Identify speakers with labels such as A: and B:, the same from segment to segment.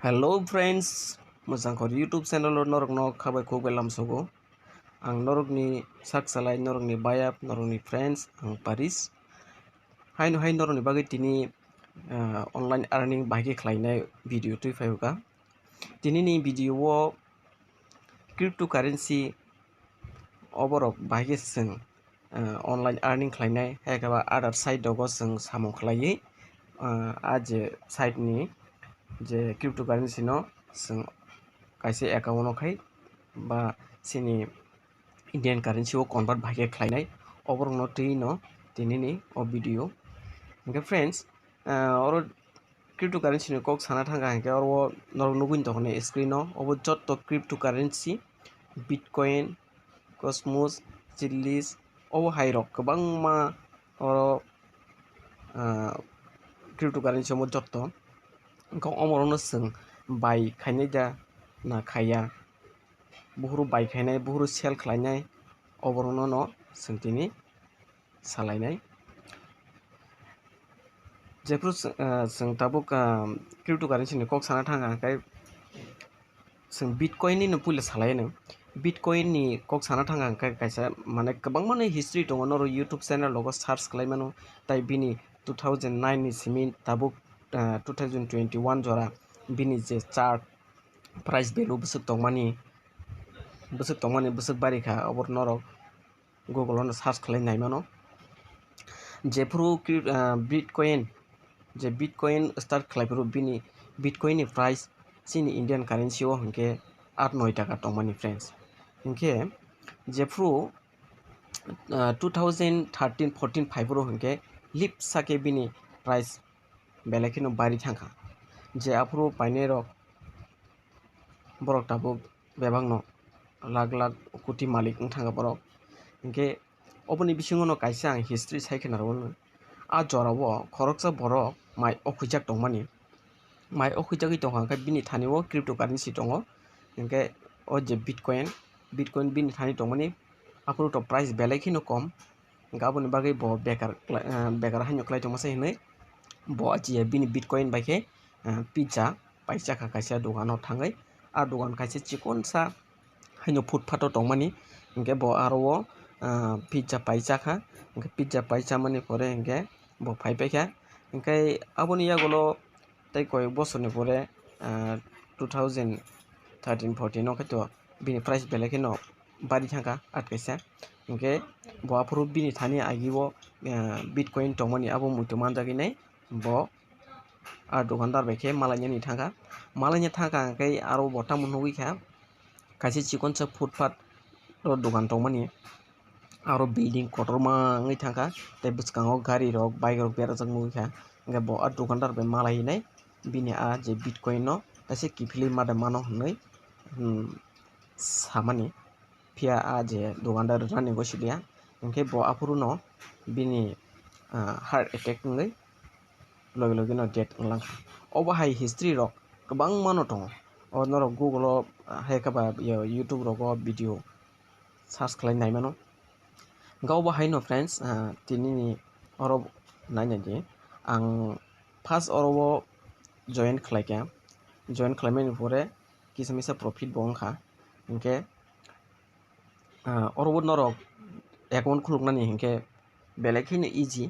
A: Hello friends, Mwchang YouTube channel norokno khabai khogbai Lamsogo. Ang norokni saksalai norokni bayap norokni friends ang Paris. Hai norokni bagai tini online earning bahagi khlainai video tui phaiuka. Tini ni video o cryptocurrency oborok bahagi sing online earning khlainai haikaba other side dogo sing samung khlaiyi aje site ni je cryptocurrency no जों कायसे account खाय बा सिनि Indian currency convert भागे खालायनाय अबरनो no दिनैनि video ओमफ्राय friends और क्रिप्टोकारेन्सि नि कक साना थांगा हांके और नरगुइन तखने स्क्रिनो अब जत क्रिप्टोकारेन्सि बिटकॉइन कस्मोस चिल्लीज अब हाइरक गोबां मा और क्रिप्टोकारेन्सि मो जत अमरनो जों बाय खायनाय दा ना खाया बुहुरु बाय खायनाय बुहुरु सेल खालायनाय अबरनो न जों दिनै सालायनाय जेफोर जों दाबो क्रिप्टोकारेन्सि नि कक साना थाङा ओंखाय जों बिटकॉइन नि पुले सालायनो बिटकॉइन नि कक साना थाङा ओंखाय कायसा माने गोबां माने हिस्ट्री दङ नर यूट्यूब चैनल लोगो सर्च खालायमानो ताइ बिनि 2009 नि सिमिन दाबो 2021 जरा बिनि जे चार्ट प्राइस वैल्यू बसक तंगमानि बसक बारिखा अबर नरक गूगल on सर्च खालायनाय मानो जेफोरु बिटकॉइन जे बिटकॉइन स्टार्ट खालायफोरु बिनि बिटकॉइन नि प्राइस सिनि इंडियन कारेन्सि ओ हंके 8-9 टाका तंगमानि फ्रेंड्स हंके जेफोरु 2013-14 फाइवरो हंके लिप साके बिनि प्राइस बेलेखिनो बारि थांखा जे आफरो पाइने रक borok tabo bebangno lag kuti malik thanga borok hingke oboni bisingo no kaisa ang history saikena ro a jorao khoroksa borok mai okhuijak tongmani mai okhuijak tongha ka bini thani o cryptocurrency tongo hingke o je bitcoin bini thani tongmani apro to price belekino kom gaboni bagai bo bekar hanyo klai tongmasa hinai bo aji bini bitcoin baike pizza paisa ka kaisa dogano thangai आ दुकान कायसे chicken सा हाइनो फुटपाथो तंगमानि इंके बो आरो pizza पाइसा खा इंके pizza पाइसा माने परे इंके बो फाइपेखा इंके आबोनि यागुलो तै कय बसरनि परे 2013-14 नो खतो बिनि प्राइस बेलेखिनो बारि थांगा आटकाइसा इंके बो आफरो बिनि थानि आगिबो बिटकॉइन तंगमानि आबो मुइतो मानजागिनाय बो आ दुकानदार बेखे मालायनि थांगा मालायनि थांगा इंके आरो बता मनहुइखा कायसे चिकन सा फुटपाथ रो दुकान तंगमानि आरो बिल्डिंग कटरमाङै थांगा तै बुसकाङाव गारि रक बाइक रक बेराजक मुइखा इंके बो आ दुकानदार बे मालायनाय बिनि आ जे बिटकॉइन नो कायसे किफिलि मादे मानो हनै सामानि फिया आ जे दुकानदार रानि गसिलिया इंके बो आफरो नो बिनि हार्ट अटैक नै loge-logeno डेट ओंलां अबहाय हिस्ट्री रक गोबां मानो दङ और नरक गूगल हायकाबा यूट्यूब रक भिडिअ सर्च खालायनाय मानो गाव बाहाय नो फ्रेंड्स तिनि और नायनाय दि आं फार्स्ट और जॉइन खालायनायनि परे किसमिसा प्रॉफिट बंखा इनके और नरक एकाउंट खुलुकनानि इनके बेलेखिनो easy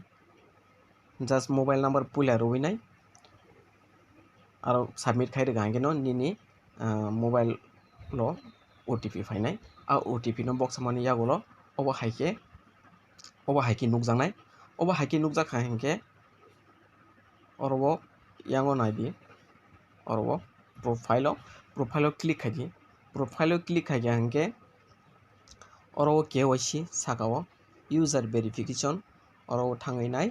A: just mobile number puila ruinai aro submit khai rega hangeno nini mobile lo OTP fainai a OTP no box mani yagulo obo haike nukjangnai obo haike nukjakha hingke orobo yango naidi orobo profile o click khai hingke orobo KYC sakao user verification orobo thangai nai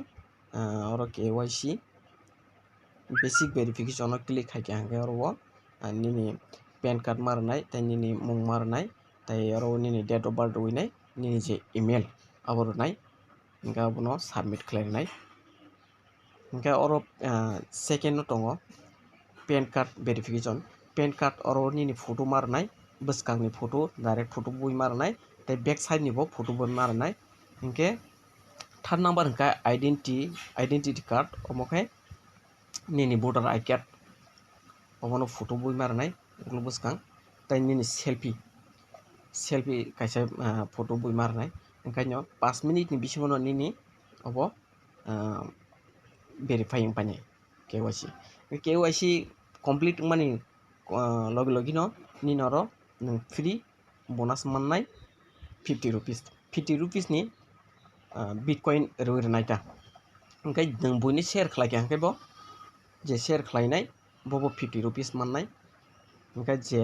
A: और KYC basic verification click खाके हांगे और वो निनी pan card मारनाय ताई निनी मुंग मारनाय ताई और निनी डेट ऑफ बर्थ रुइनाय निनी जे ईमेल आबरनाय इनका बनो सबमिट खालायनाय इनका और सेकेंड दङ PAN card verification PAN card और निनी फोटो मारनाय बसकांनि फोटो डायरेक्ट फोटो बुइ मारनाय ताई बैक साइड निबो फोटो बुइ मारनाय इनके थर्ड नंबर का आइडेंटिटी कार्ड ओमोखे निनी voter I card obono photo bui marnai ulo buskang tai nini selfie kaisa photo bui marnai engkaino 5 minute ni bisingo nini obo verifying panai KYC complete mani loge-logeno ni noro nung free bonus mannai 50 rupees 50 rupees ni bitcoin roi naita engkai nung buini share khlaike engkai bo je share khlainai bobo 50 rupees mannai engkai je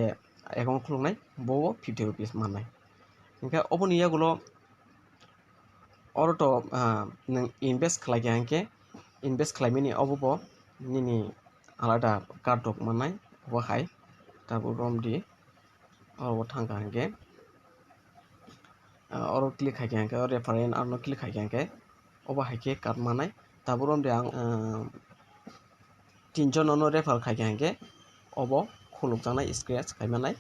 A: account khulungnai bobo 50 rupees mannai engkai oboni yagulo oroto nung invest khlaike engke invest khlaimani obo nini alada card rok mannai bahai tabu romdi oro thangka engke oro click haike engke reference arno click haike engke obo haike card mannai tabu romdi ang 3 jon no refer khaike engke obo khulokjaknai scratch khaimanai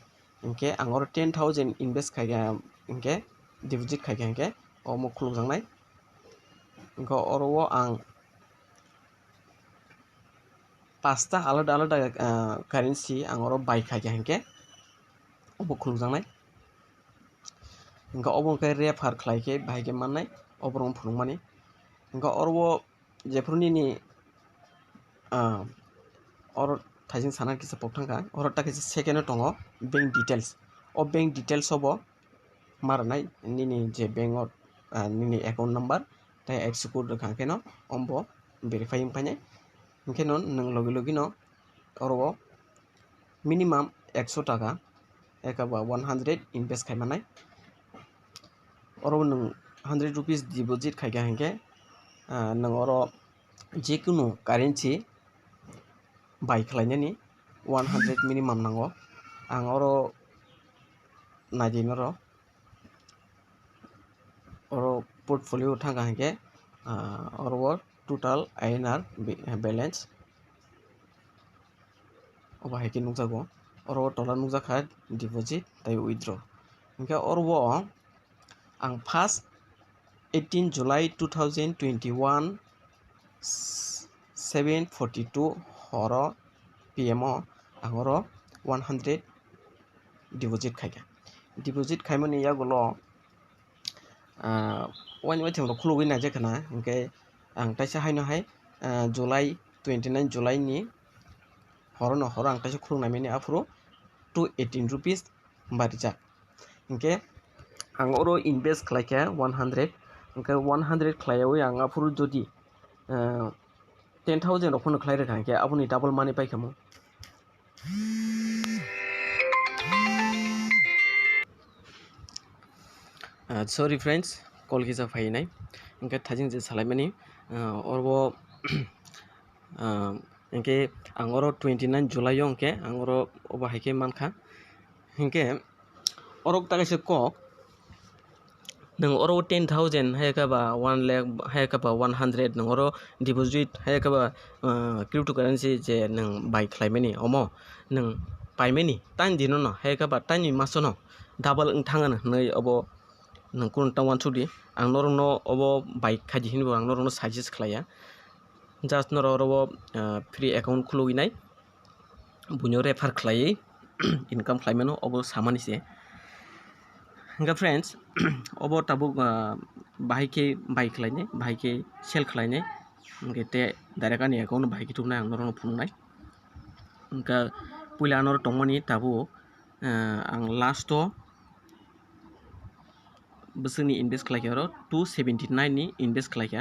A: engke ang oro 10,000 invest khaike engke deposit khaike engke omo khulokjaknai engko oro o ang 5ta alada currency ang oro buy khaike engke obo khulokjaknai engko obo engke refer khlaike bahai mannai obo phulukmani engko oro jephurni ni oro thaising sana kisa poktangka oro ta kisa second tongo bank details o bank details obo marnai nini je bank nini account number tai execute khangke no ombo verifying panai engke no nung loge-logeno oro minimum 100 taka ekaba 100 invest khaimanai oro nung 100 rupees deposit khaike engke nung oro jekunu currency buy khlainani 100 minimum nango ang oro naidinoro oro portfolio thangka engke oro total INR balance obo haike nukjago oro tola nukjakha deposit tai withdraw engke oro ang first 18 July 2021 7:42 horo PM ang oro 100 deposit khaika deposit khaimani yagulo wani waitham rok khulogwi naijakana engke ang taisa haino hai July 29 July ni horo ang taisa khulognaimani afuru 218 rupees barijak engke ang oro invest khlaike 100 engke 100 khlaiyawi ang afuru jodi 10,000 rok phono khlaireka engke aboni double money paikamo sorry friends call kisa fainai engke thajing je salaimani oro engke ang oro 29 July engke ang oro obo haike mankha engke oro takaisa kok nung oro 10,000 haikaba 1 lakh haikaba 100 nung oro deposit haikaba cryptocurrency je nung buy khlaimani omo nung paimani tan dino no haikaba tani masono double thangana nei obo nung kun tangwan chudi ang norokno obo buy khaji hinbo ang norokno suggest khlaya just oro free account khulogwinai buino refer khlai income khlaimano obo samani se engka friends obo tabuk bahai ke buy khlainai bahai ke sell khlainai engke te direct ani account bahai ke thumnai ang norokno phungnai engka puila anor tongmani tabu ang last o bosokni invest khlaike oro 279 ni invest khlaika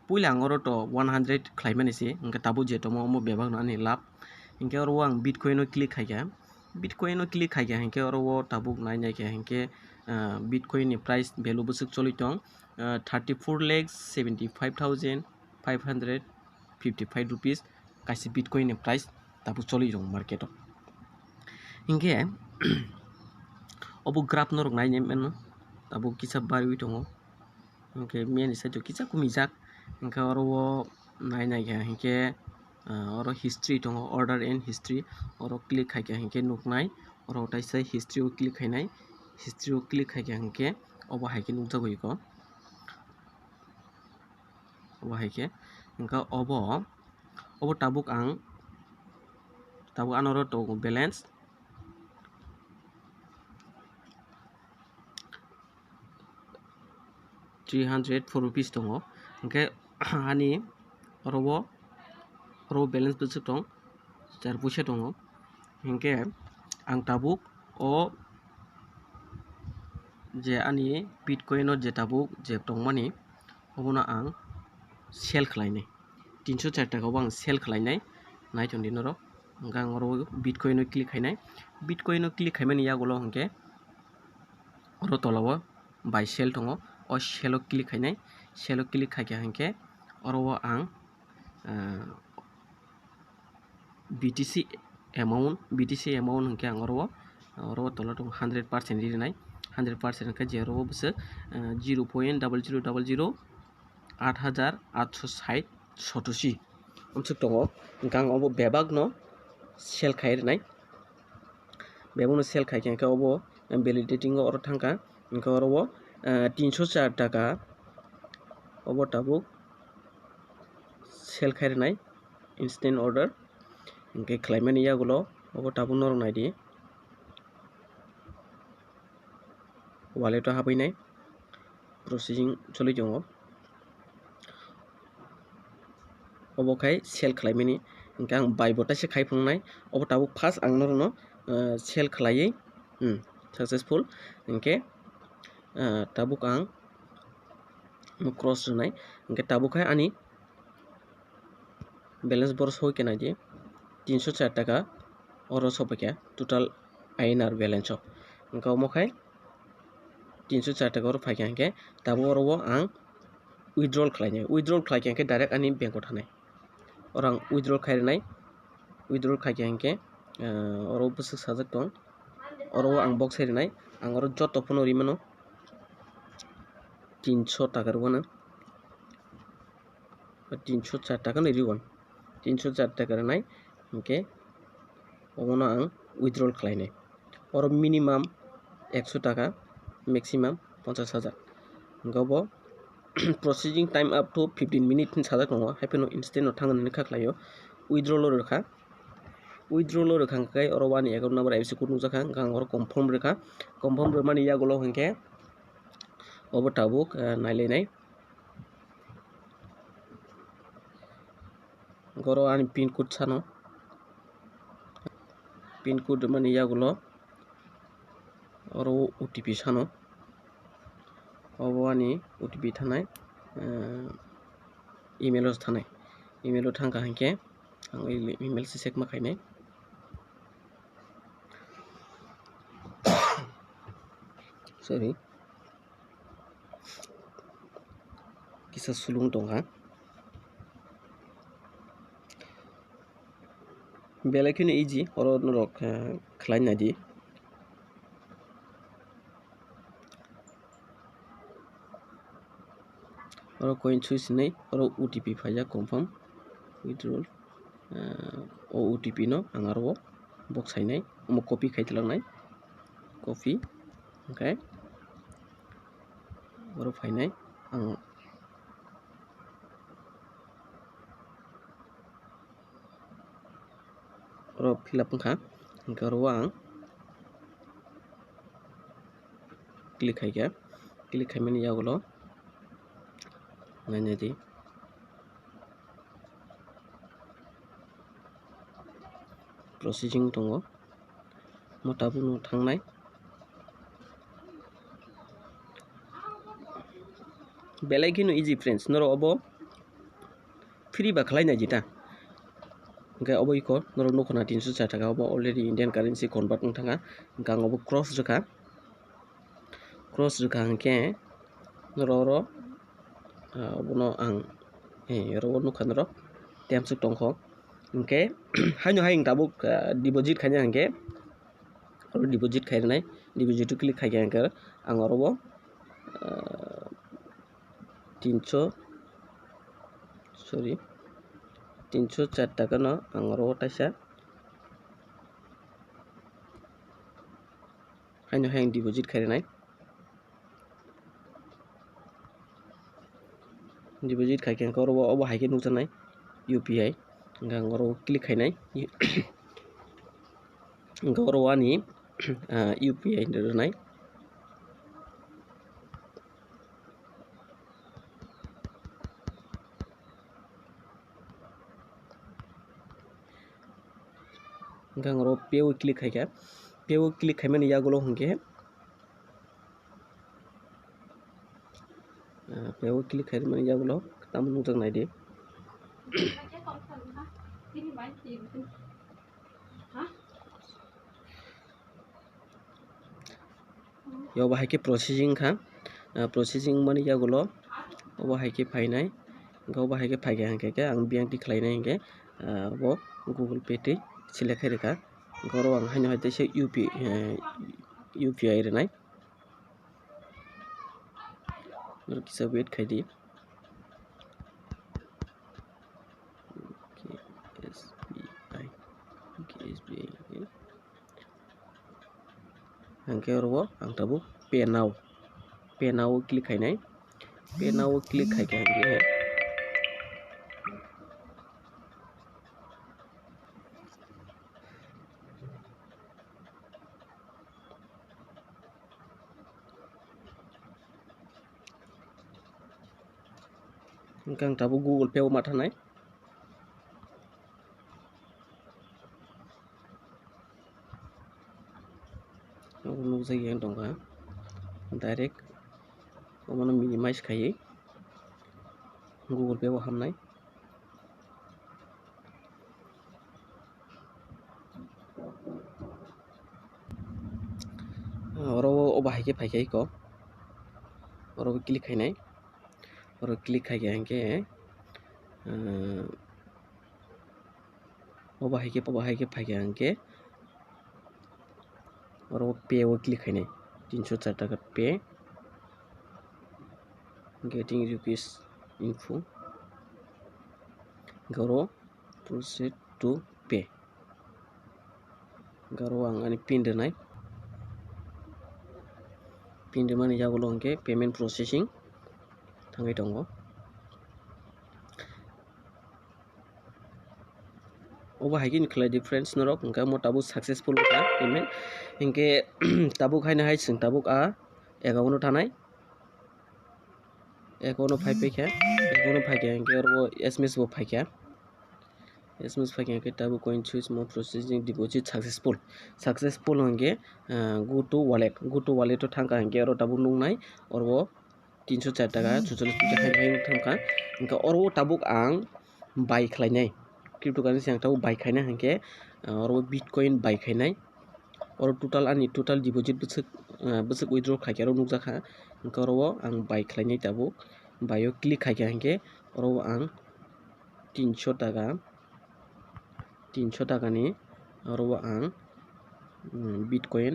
A: puila ang oro to 100 khlaimani se engka tabu je tomo omo bebak no ani lab engke oro ang bitcoin o click khaika engke oro tabuk nainai ke engke bitcoin ni price value busuk choli tong 34,75,555 rupees kaisi bitcoin ni price tabuk choli rong market o engke obo graph norok nainai mano tabuk kisa barwi tongo engke meni side o kisa kumijak engke oro nainai ke engke oro history tongo order and history oro click haike engke nuknai oro taisa history o click hainai history o click haike engke obo haike nukjagui ko obo haike engka obo tabuk ang tabu anoro to balance 304 rupees tongo hingke ani oro balance busuk tong 4 puisa tongo hingke ang tabuk o je ani bitcoin o je tabuk je tongmani obono ang sell khlainai 304 taka o ang sell khlainai naitong di norok hingke ang oro bitcoin o click khainai bitcoin o click khaimani yagulo hingke oro tolao buy sell tongo o sell o click khainai sell o click khaike hingke oro ang BTC amount hingke ang oro tola tong 100% rinai 100% hingke je oro bose 0.0000 8860 satoshi amsuk tongo hingke ang obo bebak no sell khai rinai bebak no sell khai hingke obo validating o oro thangka hingke oro 304 taka obo tabuk sell khai rinai instant order hingke khlaimani yagulo obo tabuk norok nai di wallet o habainai processing choli tongo obo khai sell khlaimani hingke ang buy bo taisa khai phangnai obo tabuk first ang norokno sell khlaiui successful hingke tabuk ang cross rwnai hingke tabuk khai ani balance bor soi ke naidi 304 taka oro sopaikha total INR balance o hingke omo khai 304 taka oro paikha hingke tabo oro ang withdrawal khlainai withdrawal khlaikha hingke direct ani bank o thanai oro ang withdrawal khairinai withdrawal khaikha hingke oro busuk sajak tong oro ang box rinai ang oro joto phono rimano 300 taka rwano 304 taka ni riwan 304 taka rinai hingke obono ang withdrawal khlainai oro minimum 100 taka maximum 50,000 hingke obo processing time up to 15 minutes ni sajak tongo haipano instant o thangani kha khlaio withdrawal o rwkha withdrawal o rwkha hingke oro wani account number IFSC code nukjakha hingke ang oro confirm rwkha confirm rwmani yagulo hingke obo tabuk nailainai goro ani pin code sano pin code rwmani yagulo oro OTP sano obo ani OTP thanai email o thanai email o thangka hingke ang email se check ma khainai sorry kisa sulung tongha belai kheno easy oro norok khlainai di oro coinswitch nei oro OTP phaijak confirm withdrawal o OTP no ang aro box hainai omo copy khaitlangnai copy okay oro phainai ang oro fill up wngkha hingke oro ang click khaikha click khaimani yagulo nainai di processing tongo mo tabuk no thangnai belai kheno easy friends noro obo free ba khlainai jita hingke obo iko norok nukhana 304 taka obo already Indian currency convert wngthanga hingke ang obo cross rwkha hingke noro oro obono ang oro nukha norok temsuk tongkho hingke haino haing tabuk deposit khaina hingke oro deposit khairinai deposit o click khaikha hingke ang oro 304 taka no ang oro taisa haino haing deposit khairinai deposit khaikha hingke oro obo haike nukjaknai UPI hingke ang oro click khainai Gaurwani UPI nai gangro pay click haika pay click haimani yagulo hongke pay click haimani yagulo tam muchang naidi yo bahai ke processing kha processing mani yagulo obo hai ke phainai gau bahai ke phaiga hangke ke ang bank ti khlainai hangke bo Google Pay ti select khairika goro ang haino haite se UPI renai kisa wait khaidi SBI hangke oro ang tabu pay now click khainai pay now click khaike hangke hangkang tabu Google Pay ma thanai nukjai yang dongka direct omono minimize khai Google Pay o hamnai oro obahai ke phaikai ko oro click khainai oro click khaike hangke obahai ke phaike hangke oro pay o click khainai 304 taka pay getting rupees info garo proceed to pay garo ang ani pin denai pin de mani yagulo hangke payment processing thangai tongo obo haigin khlaidi friends norok hingka mo tabuk successful ka payment hingke tabuk haina hai sing tabuk a account no thanai account no phai paikha account no phaikha hingke oro SMS bo phaikha SMS phaikha hingke tabuk coinswitch mo processing deposit successful hingke go to wallet o thangka hingke oro tabuk nungnai oro 304 taka 46 paisa khai thangka hingke oro tabuk ang buy khlainai cryptocurrency ang tabuk buy khainai hingke oro bitcoin buy khainai oro total deposit bwsuk withdraw khaikha ro nukjakha hingke oro ang buy khlainai tabuk buy o click khaikha hingke oro ang 300 taka ni oro ang bitcoin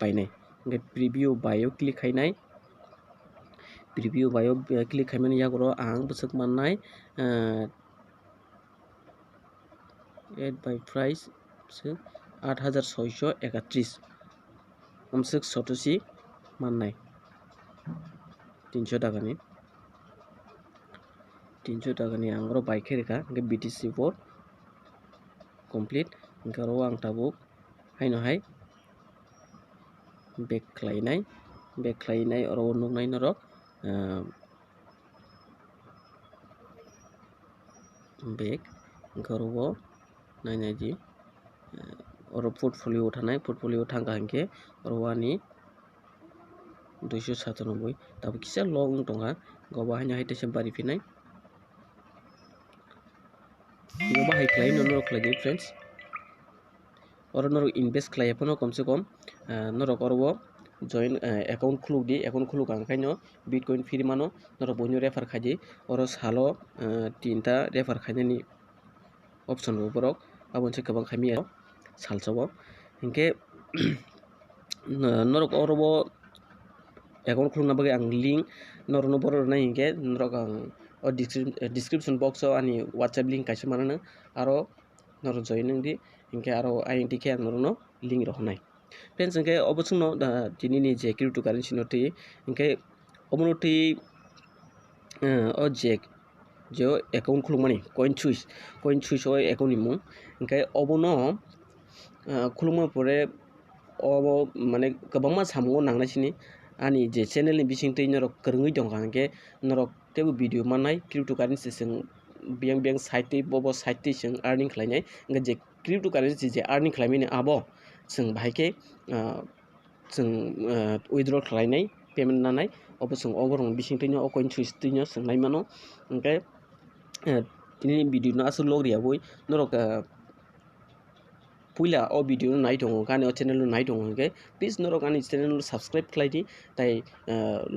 A: painai hingke preview buy o click khainai preview buy o click khaimani yagulo ang bwsuk mannai add by price 8631 amsuk sotosi mannai 300 taka ni ang oro buy khairika hingke BTC bot complete hingke oro ang tabuk haino hai back khlainai oro nuknai norok back hingke oro nainai di oro portfolio thangka hingke oro ani 297 tabuk kisa long tongha goba haino hai tesa bari pinai yo bahai khlai norok khlaidi friends oro norok invest khlai phano komse kom norok oro join account khulokdi account khulokang khaino bitcoin free mano norok buino refer khaidi oro salo 3ta refer khainani option bo borok aboni se kwbang khaimia salsao hingke norok oro bo account khulokna bagui ang link norokno borok nai hingke norok ang o description box o ani WhatsApp link kaisa manano aro norok join nongdi hingke aro INT ke ang norokno link rok honai friends hingke obo chungno tini ni je cryptocurrency no tui hingke obono tui o je account khulokmani coinswitch o account ni mung hingke obono खुलुमो परे o mane kwbangma samung nangnai sini ani je channel ni bisingtwi norok kwrwngwi tongkha hingke norok tebo video mannai cryptocurrency chwng beng site twi bobo site twi chwng earning khlainai hingke je cryptocurrency je earning khlaimani abo chwng bahai ke chwng withdraw khlainai payment nanai obo chwng oborong bisingtwi no coinswitch twi no chwng naimano hingke tini video no asuk riyabui norok puila o video no nai tongo gani o channel no nai tongo hingke please norok ani channel no subscribe khlaidi tai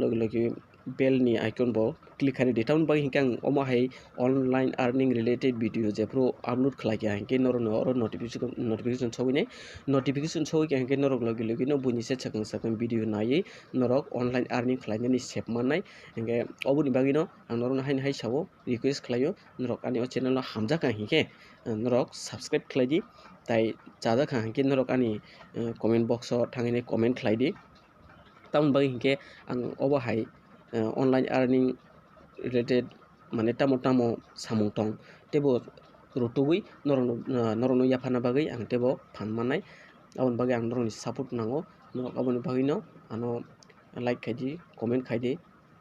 A: loge bell ni icon bo click khai di tamoni bagi hingke ang omo hai online earning related video jefru upload khlaikha hingke norok no oro notification sogwini notification sogwikha hingke norok loge no buini se sakang video nai norok online earning khlainani sep mannai hingke oboni bagi no ang norok no haini hai sabo request khlaio norok ani o channel no hamjaka hingke norok subscribe khlaidi tai chajak hingke norok ani comment box o thangini comment khlaidi tamoni bagi hingke ang obo hai online earning related mane tamo samung tong tebo rotugui norok no yaphana bagui ang tebo phan mannai aboni bagi ang norok ni support nango norok aboni bagi no ano like khaidi comment khaidi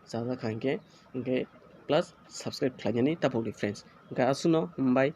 A: chajak hingke plus subscribe khlainani tapok ni friends hingke asuno bye.